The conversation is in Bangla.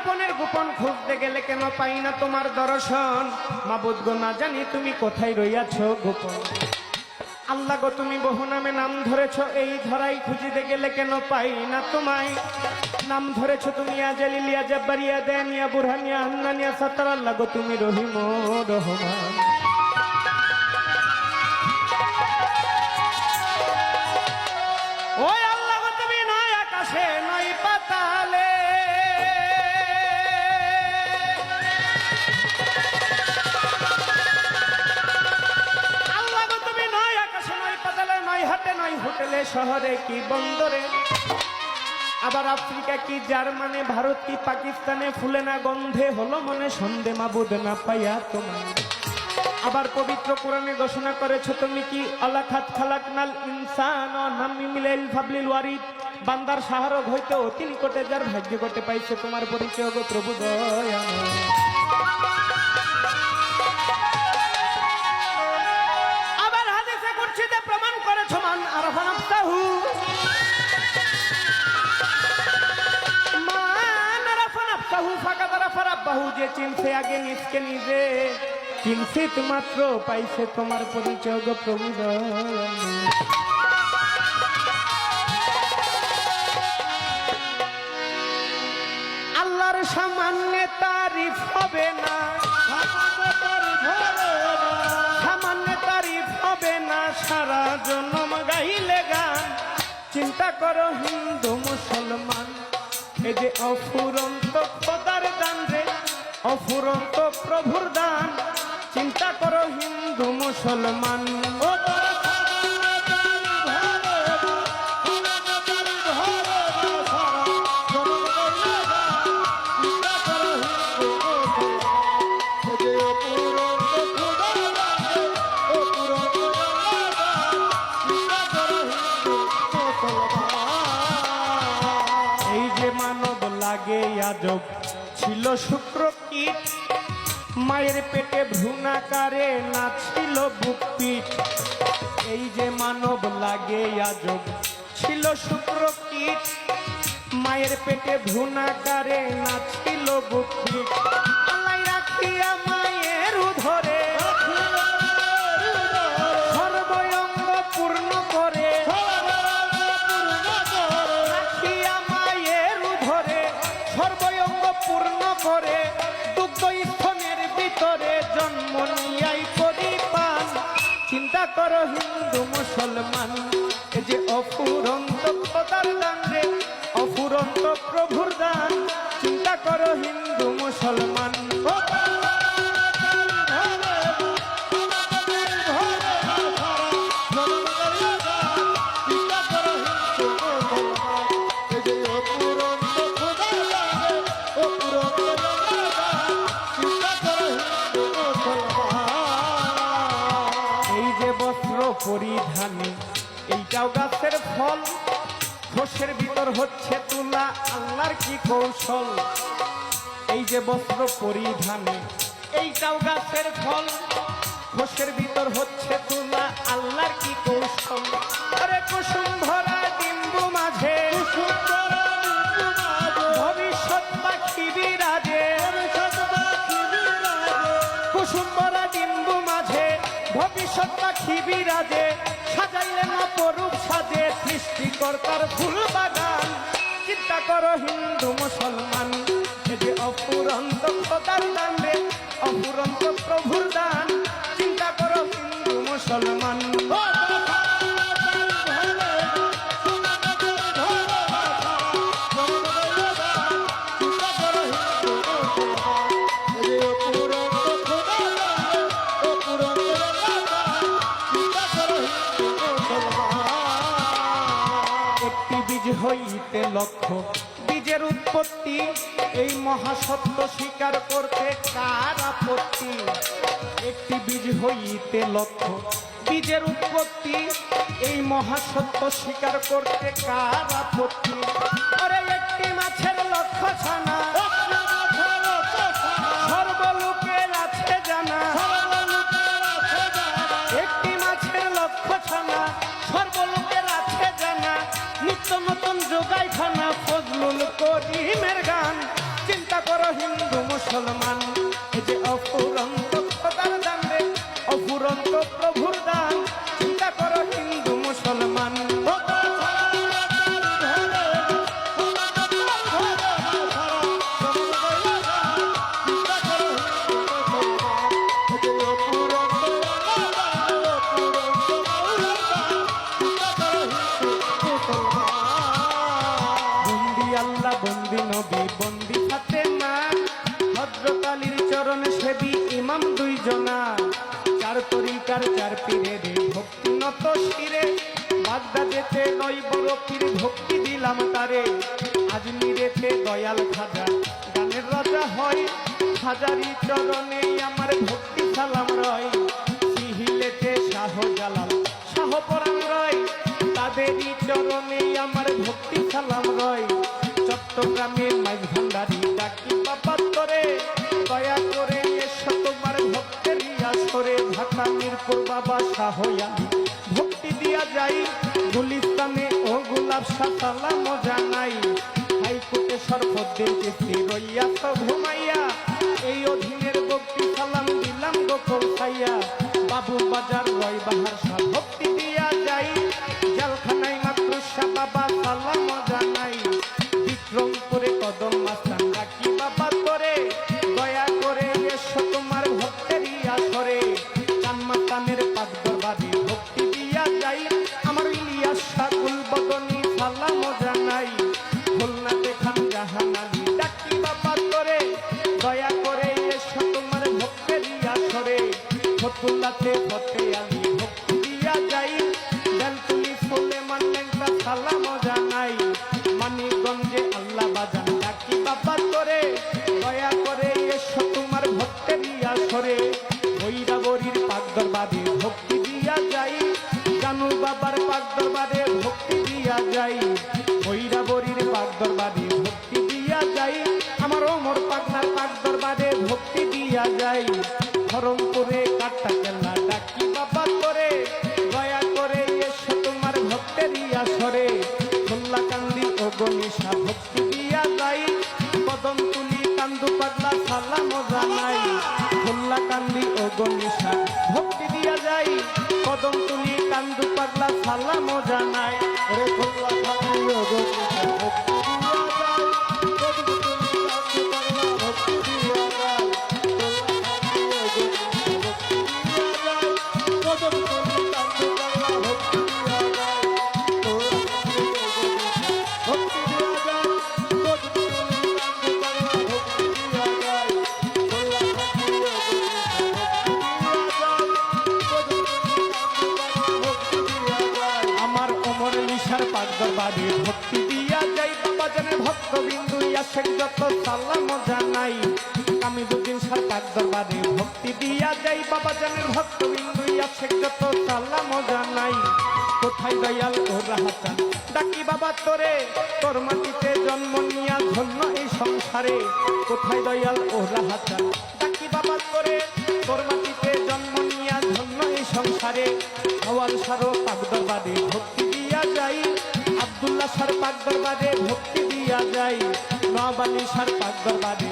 গোপনের গোপন খুঁজতে গেলে কেন পাই না তোমার দর্শন। মাবুদ গো না জানি তুমি কোথায় রইয়াছ গোপন। আল্লাহ গো তুমি বহু নামে নাম ধরেছ, এই ধরাই খুঁজিতে গেলে কেন পাই না তোমায়। নাম ধরেছ তুমি আজালিলিয়া জব্বারিয়া দেনিয়া বুরহানিয়া হান্নানিয়া সাত্তার। আল্লাহ গো তুমি রহিম রহমান। ওই আল্লাহ গো তুমি নয় আকাশে নয় পাতালে, আল্লাহ গো তুমি নয় আকাশে নয় পাতালে, নয় হাটে নয় হোটেলে, শহরে কি বন্দরে, আবার আফ্রিকা কি জার্মানে, ভারত কি পাকিস্তানে, ফুলে না গন্ধে হলো মনে সন্ধে মাবুদ না পাইয়া তোমার। আবার পবিত্র কোরআনে ঘোষণা করেছো তুমি কি আলাখাত খালাকনাল ইনসান নামি মিলাইল ফাবলিল ওয়ারিদ। বান্দার সাহারক হইতে অতি নিকটে যার ভাগ্য করতে পাইছে তোমার পরিচয় গো প্রভু দয়াময়। আবার হাদিসে কুরসিতে প্রমাণ করেছো মান আরাফা নাফসাহু, মান আরাফা নাফসাহু ফাকাদ আরাফা রাব্বাহু। যে চিনছে আগে নিজকে নিজে, কিঞ্চিত মাত্র পাইছে তোমার পরিচয় গো প্রভু দয়াময়। আল্লাহর সামান্য তারিফ হবে না, সামান্য তারিফ হবে না, সারা জন্ম গাইলে গান। চিন্তা করো হিন্দু মুসলমান, এই যে অফুরন্ত খোদার দান রে, অফুরন্ত প্রভুর দান। চিন্তা করো হিন্দু মুসলমান। এই যে মানব লাগে আজব ছিল শুক্র কীট, মায়ের পেটে ভ্রূণাকারে না ছিল বুক পিঠ। এই যে মানব লাগে আজব ছিল শুক্র কীট, মায়ের পেটে ভ্রূণাকারে না ছিল বুক পিঠ। আল্লাহ রাখিয়া মায়ের উধরে সর্বঙ্গ পূর্ণ করে, রাখিয়া মায়ের উধরে সর্বঙ্গ পূর্ণ করে, দুগ্ধ স্তনের ভিতরে জন্ম নিয়াই করি পান। চিন্তা করো হিন্দু মুসলমান, এই যে অফুরন্ত খোদার দান রে, অফুরন্ত প্রভুর দান। চিন্তা করো হিন্দু মুসলমান। পরিধানে এইটাও গাছের ফল, ঘোষের ভিতর হচ্ছে তুলা, আল্লাহর কি কৌশল। এই যে বস্ত্র পরিধানে এইটাও গাছের ফল, ঘোষের ভিতর হচ্ছে তুলা, আল্লাহর কি কৌশল। আরে কুসুম ভরা ডিম্বু মাঝে ভবিষ্যৎ পাখি বিরাজে, কুসুম ভরা ডিম্বু মাঝে ভবিষ্যৎ পাখি বিরাজে, সাজাইলেন অপরূপ সাজে সৃষ্টিকর্তার ফুল বাগান। চিন্তা করো হিন্দু মুসলমান, এই যে অফুরন্ত খোদার দান রে, অফুরন্ত প্রভুর দান। চিন্তা করো হিন্দু মুসলমান। হইতে লক্ষ্য বীজের উৎপত্তি, এই মহাসত্য স্বীকার করতে কার আপত্তি। একটি বীজ হইতে লক্ষ্য বীজের উৎপত্তি, এই মহাসত্য স্বীকার করতে কার আপত্তি। আরে একটি মাছের লক্ষ ছানা সর্বলোকের আছে জানা, একটি মাছের লক্ষ ছানা সর্বলোকের আছে জানা। নিত্য নতুন যোগাই খানা ফজলুল করিমের গান। চিন্তা করো বন্দি নবী বন্দি ফাতেমা হযরত আলীর চরণ সেবী ইমাম দুইজনা চার তরিকার চার পীরের ভক্তি নত শিরে বাগদাদেতে নয় বড় পীর ভক্তি দিলাম তারে আজমিরেতে দয়াল খাজা গানের রাজা হয় হাজারি চরণে আমার ভক্তি সালাম রয় সিহিলেতে শাহ জালাল শাহ পরাণ রয় তাদেরই চরণে আমার ভক্তি সালাম রয় চট্টগ্রামের মাইজ ভান্ডারি ডাকি বাবা তোরে দয়া করে এসো তোমার ভক্তের আসরে ঢাকা মিরপুর বাবা শাহ আলী ভক্তি দিয়া যাই গুলিস্তানে ও গোলাপ শাহ সালাম জানাই হাইকোর্টে সর্বদিন কেসি রইয়া তো ঘুমাইয়া এই অধীনের ভক্তি সালাম দিলাম গোকুল খাইয়া বাবু বাজার রয় বাহার শাহ ভক্তি দিয়া যাই জেলখানায় মাত্র শাহ বাবা সালাম জানাই বিক্রমপুরে কদম মাস্তান ডাকি বাবা তোরে দয়া করে এসো তোমার ভক্তেরই আসরে চানমাতানের পাক দরবারে ভক্তি দিয়া যাই আমার ইলিয়াস শাকুল বদনী সালাম জানাই খুলনাতে খান জাহান আলী ডাকি বাবা তোরে দয়া করে এসো তোমার ভক্তেরই আসরে ফতুল্লাতে ফতে আলী ভক্তি দিয়া যাই বেলতুলি সুলেমান লেঙ্কা সালাম জানাই মানিকগঞ্জে আল্লাহ বাজান ডাকি বাবা তোরে দয়া করে এসো তোমার ভক্তেরই আসরে ভৈরাবরীর পাক দরবারে ভক্তি দিয়া যাই জানু বাবার পাক দরবারে ভক্তি দিয়া যাই ভৈরাবরীর পাক দরবারে ভক্তি দিয়া যাই আমার ওমর পাগলার পাক দরবারে ভক্তি দিয়া যাই ধরমপুরে কাটা কেল্লা ডাকি বাবা তোরে দয়া করে এসো তোমার ভক্তেরই আসরে খুল্লাকান্দি ও গণিসা ভক্তি দিয়া যাই কদম তুলি কান্দু পাগলা সালাম জানাই খুল্লাকান্দি ও গণিসা ভক্তি দিয়া যাই কদম তুলি কান্দু পাগলা সালাম জানাই ওরে খুল্লাকান্দি ও গণিসা ভক্তি দিয়া যাই কদম তুলি কান্দু পাগলা ভক্তি দিয়া যাই কদম তুলি কান্দু পাগলা ভক্তি দিয়া যাই ভক্তি দিয়া যাই কদম তুলি কান্দু পাগলা ভক্তি দিয়া যাই আমার অমর নিশার পাক দরবারে ভক্তি দিয়া যাই বাবা জানে ভক্তবিন্দু আসেন যত সালাম জানাই কামিজুদ্দিন সার পাক দরবারে ভক্তি দিয়া যাই বাবা জানে ভক্তবিন্দু আসেন যত সালাম জানাই কোথায় দয়াল ও রাহাতান ডাকি বাবা তোরে তোর মাটিতে জন্ম নিয়া ধন্য এই সংসারে কোথায় দয়াল ও রাহাতান ডাকি বাবা তোরে তোর মাটিতে জন্ম নিয়া ধন্য এই সংসারে হওয়াল সারো পাক দরবারে ভক্তি দিয়া যাই আব্দুল্লাহ সার পাক দরবারে ভক্তি দিয়া যাই নওয়াব আলী সার পাক দরবারে